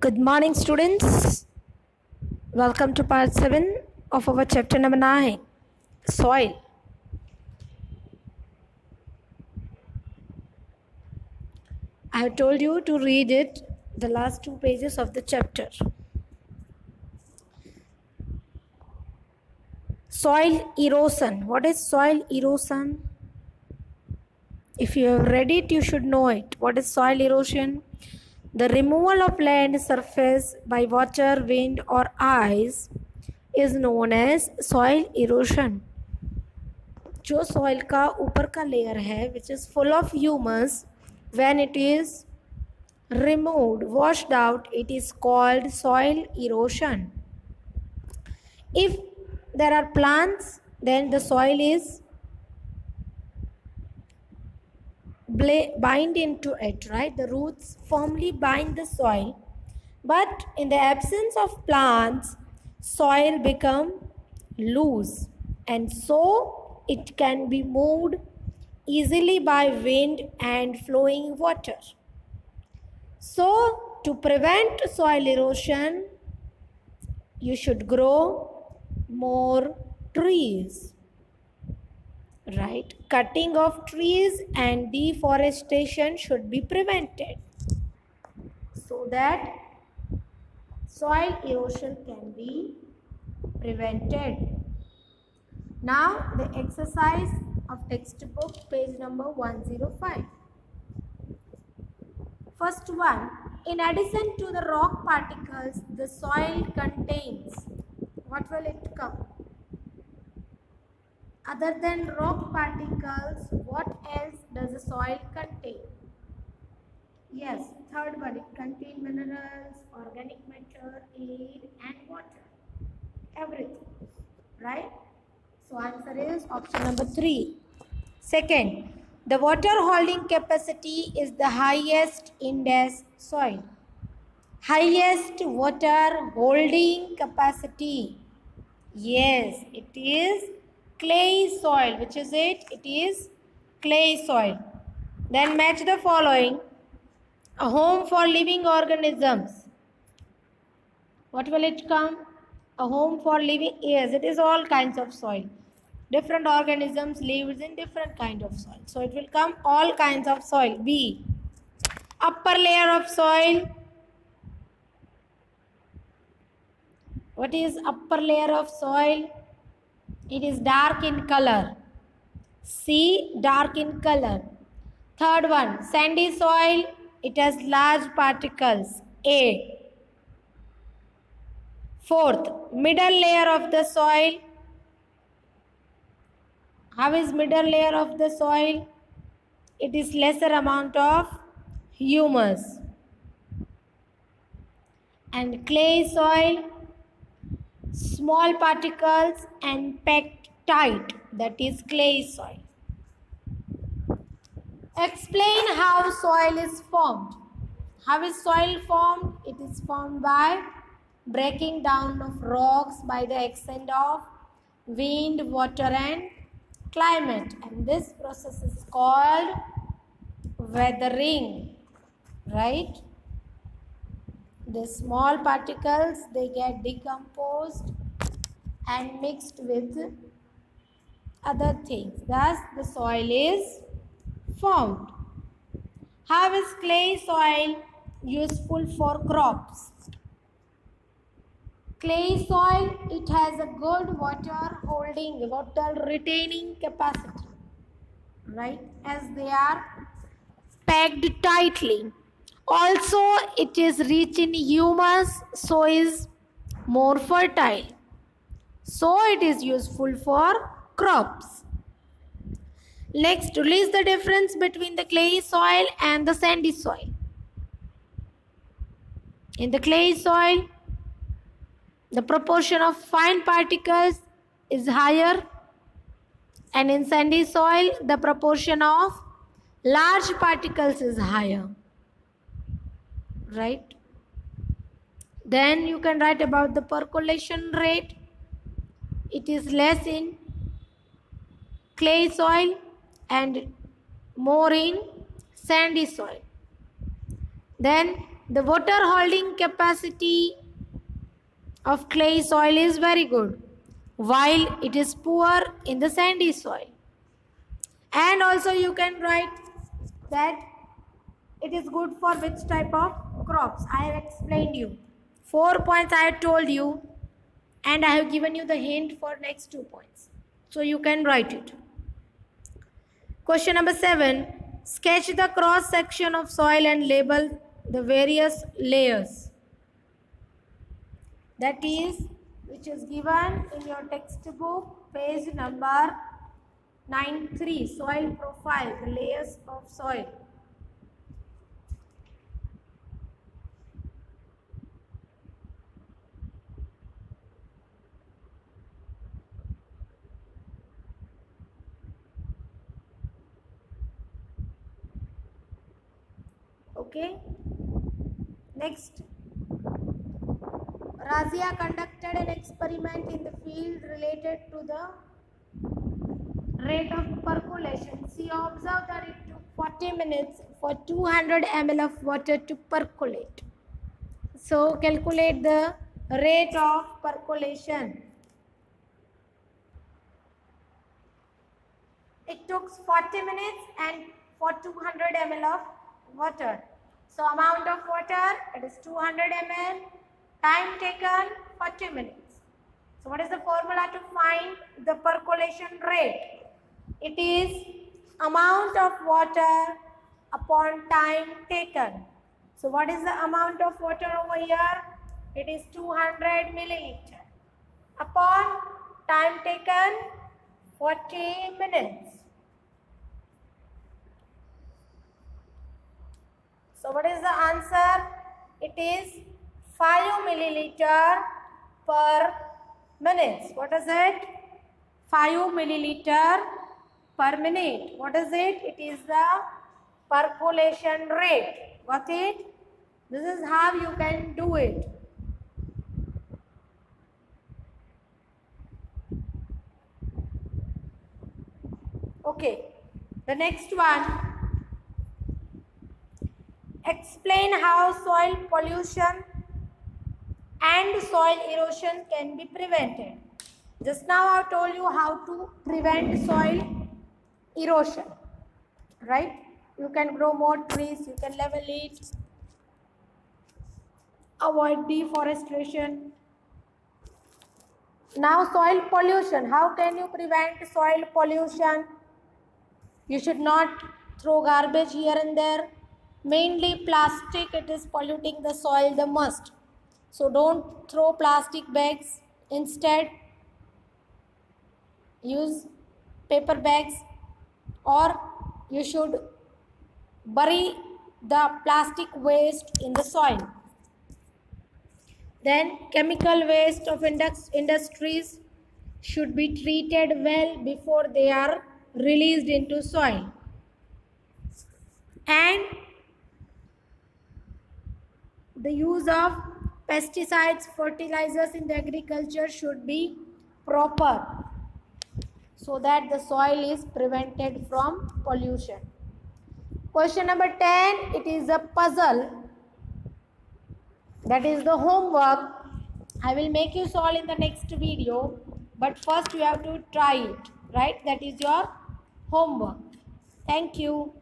Good morning, students. Welcome to part 7 of our chapter number 9, soil. I have told you to read it, the last 2 pages of the chapter. Soil erosion. What is soil erosion? If you have read it, you should know it. What is soil erosion? The removal of land surface by water, wind, or ice is known as soil erosion. जो soil का ऊपर का layer है, which is full of humus, when it is removed, washed out, it is called soil erosion. If there are plants, then the soil is bind into it, right? The roots firmly bind the soil, but in the absence of plants, soil become loose, and so it can be moved easily by wind and flowing water. So to prevent soil erosion, you should grow more trees, right? Cutting of trees and deforestation should be prevented so that soil erosion can be prevented. Now the exercise of textbook, page number 105. First one, in addition to the rock particles, the soil contains, what will it come? Other than rock particles, what else does the soil contain? Yes, third one, it contains minerals, organic matter, air and water. Everything, right? So answer is option number 3. Second, the water holding capacity is the highest in this soil. Highest water holding capacity. Yes, it is clay soil. Which is it? It is clay soil. Then match the following. A home for living organisms. What will it come? A home for living. Yes, it is all kinds of soil. Different organisms lives in different kind of soil. So it will come all kinds of soil. B. Upper layer of soil. What is upper layer of soil? It is dark in color. C. Dark in color. Third one, sandy soil. It has large particles. A. Fourth, middle layer of the soil. How is middle layer of the soil? It is lesser amount of humus. And clay soil, small particles and packed tight. That is clay soil. Explain how soil is formed. How is soil formed? It is formed by breaking down of rocks by the action of wind, water and climate. And this process is called weathering, right? The small particles, they get decomposed and mixed with other things. Thus, the soil is formed. How is clay soil useful for crops? Clay soil, it has a good water holding, water retaining capacity, right? As they are packed tightly. Also, it is rich in humus, so is more fertile. So, it is useful for crops. Next, list the difference between the clay soil and the sandy soil. In the clay soil, the proportion of fine particles is higher, and in sandy soil, the proportion of large particles is higher, right? Then you can write about the percolation rate. It is less in clay soil and more in sandy soil. Then The water holding capacity of clay soil is very good, while it is poor in the sandy soil. And also you can write that it is good for which type of crops. I have explained you. 4 points I have told you, and I have given you the hint for next 2 points. So you can write it. Question number 7. Sketch the cross section of soil and label the various layers. That is, which is given in your textbook, page number 93, soil profile, the layers of soil. Okay. Next, Razia conducted an experiment in the field related to the rate of percolation. She observed that it took 40 minutes for 200 ml of water to percolate. So calculate the rate of percolation. It took 40 minutes and for 200 ml of water. So amount of water, it is 200 ml. Time taken 40 minutes. So what is the formula to find the percolation rate? It is amount of water upon time taken. So what is the amount of water over here? It is 200 milliliter. Upon time taken 40 minutes. So what is the answer? It is 5 milliliter per minute. What is it? 5 milliliter per minute. What is it? It is the percolation rate. Got it? This is how you can do it. Okay. The next one. Explain how soil pollution and soil erosion can be prevented. Just now I told you how to prevent soil erosion, right? You can grow more trees, you can level it, avoid deforestation. Now soil pollution. How can you prevent soil pollution? You should not throw garbage here and there. Mainly plastic, it is polluting the soil the most. So don't throw plastic bags. Instead, use paper bags, or you should bury the plastic waste in the soil. Then chemical waste of industries should be treated well before they are released into soil. And the use of pesticides, fertilizers in the agriculture should be proper so that the soil is prevented from pollution. Question number 10, it is a puzzle. That is the homework. I will make you solve in the next video, but first you have to try it, right? That is your homework. Thank you.